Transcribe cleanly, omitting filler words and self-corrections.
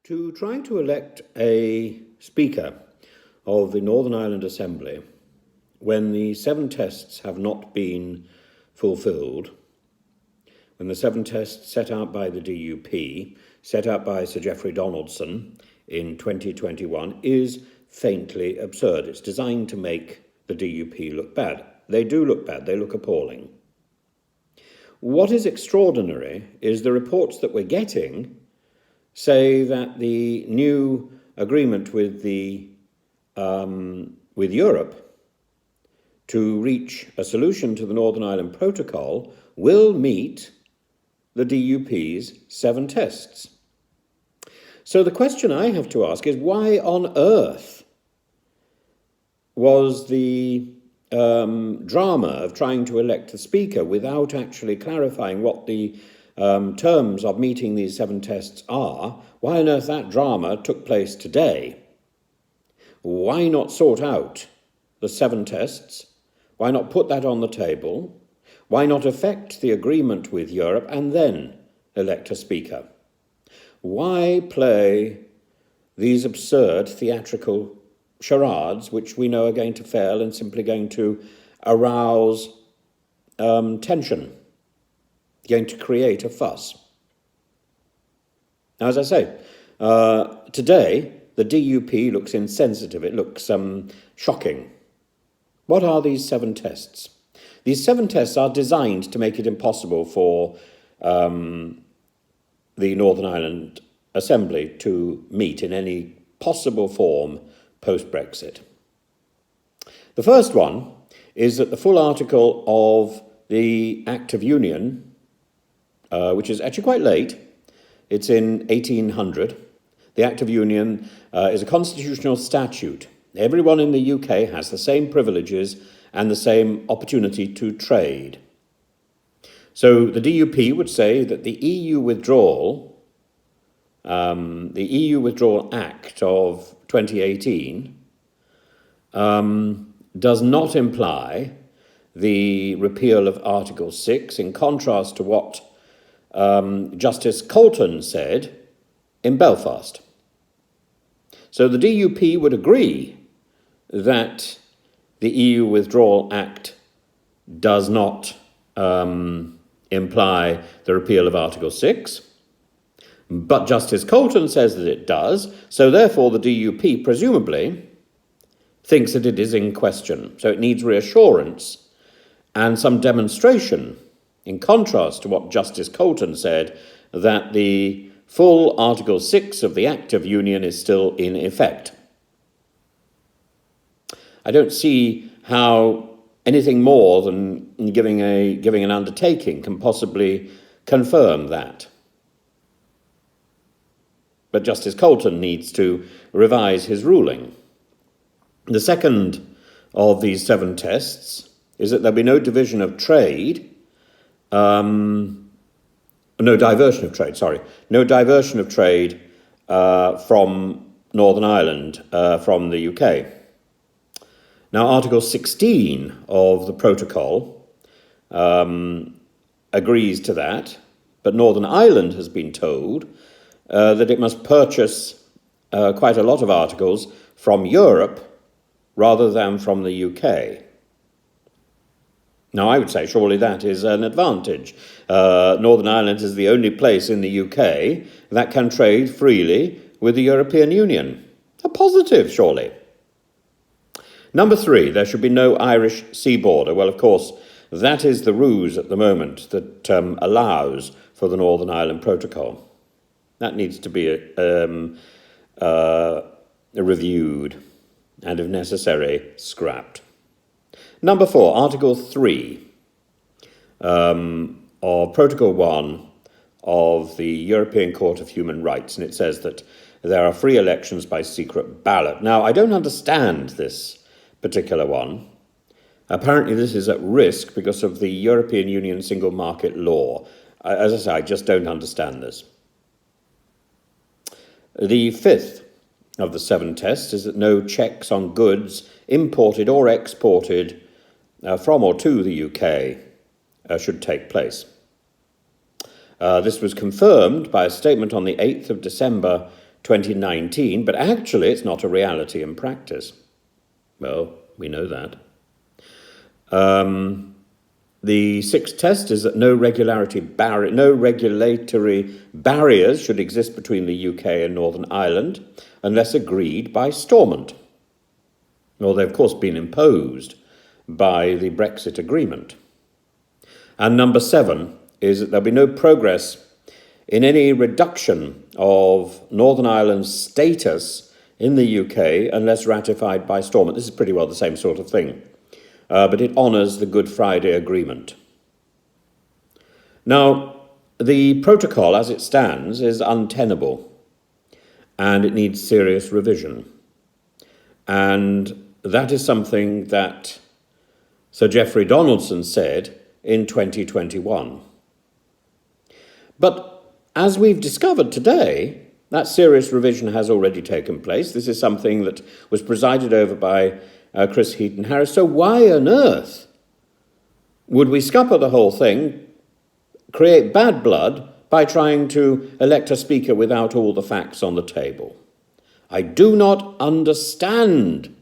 To try to elect a Speaker of the Northern Ireland Assembly when the 7 tests have not been fulfilled, when the 7 tests set out by the DUP, set out by Sir Jeffrey Donaldson in 2021, is faintly absurd. It's designed to make the DUP look bad. They do look bad, they look appalling. What is extraordinary is the reports that we're getting say that the new agreement with Europe to reach a solution to the Northern Ireland Protocol will meet the DUP's 7 tests. So the question I have to ask is, why on earth was the drama of trying to elect a Speaker without actually clarifying what the terms of meeting these 7 tests are? Why on earth that drama took place today? Why not sort out the 7 tests? Why not put that on the table? Why not effect the agreement with Europe and then elect a Speaker? Why play these absurd theatrical charades which we know are going to fail and simply going to arouse tension, going to create a fuss? Now, as I say, today the DUP looks insensitive, it looks shocking. What are these 7 tests? These 7 tests are designed to make it impossible for the Northern Ireland Assembly to meet in any possible form post-Brexit. The first one is that the full article of the Act of Union, which is actually quite late, it's in 1800. The Act of Union is a constitutional statute. Everyone in the UK has the same privileges and the same opportunity to trade. So the DUP would say that the EU Withdrawal Act of 2018 does not imply the repeal of Article 6, in contrast to what Justice Colton said in Belfast. So the DUP would agree that the EU Withdrawal Act does not imply the repeal of Article 6, but Justice Colton says that it does, so therefore the DUP presumably thinks that it is in question. So it needs reassurance and some demonstration, in contrast to what Justice Colton said, that the full Article 6 of the Act of Union is still in effect. I don't see how anything more than giving an undertaking can possibly confirm that. But Justice Colton needs to revise his ruling. The second of these 7 tests is that there'll be no diversion of trade, from Northern Ireland from the UK. Now, Article 16 of the protocol agrees to that, but Northern Ireland has been told that it must purchase quite a lot of articles from Europe rather than from the UK. Now, I would say surely that is an advantage. Northern Ireland is the only place in the UK that can trade freely with the European Union. A positive, surely. Number 3, there should be no Irish sea border. Well, of course, that is the ruse at the moment that allows for the Northern Ireland Protocol. That needs to be reviewed and, if necessary, scrapped. Number 4, Article 3 of Protocol 1 of the European Court of Human Rights, and it says that there are free elections by secret ballot. Now, I don't understand this particular one. Apparently this is at risk because of the European Union single market law. As I say, I just don't understand this. The 5th of the 7 tests is that no checks on goods imported or exported from or to the UK should take place. This was confirmed by a statement on the 8th of December 2019, but actually it's not a reality in practice. Well, we know that. The sixth test is that no regulatory barriers should exist between the UK and Northern Ireland unless agreed by Stormont. Well, they've of course been imposed by the Brexit agreement. And number 7 is that there'll be no progress in any reduction of Northern Ireland's status in the UK unless ratified by Stormont. This is pretty well the same sort of thing, but it honours the Good Friday Agreement. Now, the protocol as it stands is untenable and it needs serious revision. And that is something that Sir Jeffrey Donaldson said in 2021. But as we've discovered today, that serious revision has already taken place. This is something that was presided over by Chris Heaton-Harris. So why on earth would we scupper the whole thing, create bad blood by trying to elect a speaker without all the facts on the table? I do not understand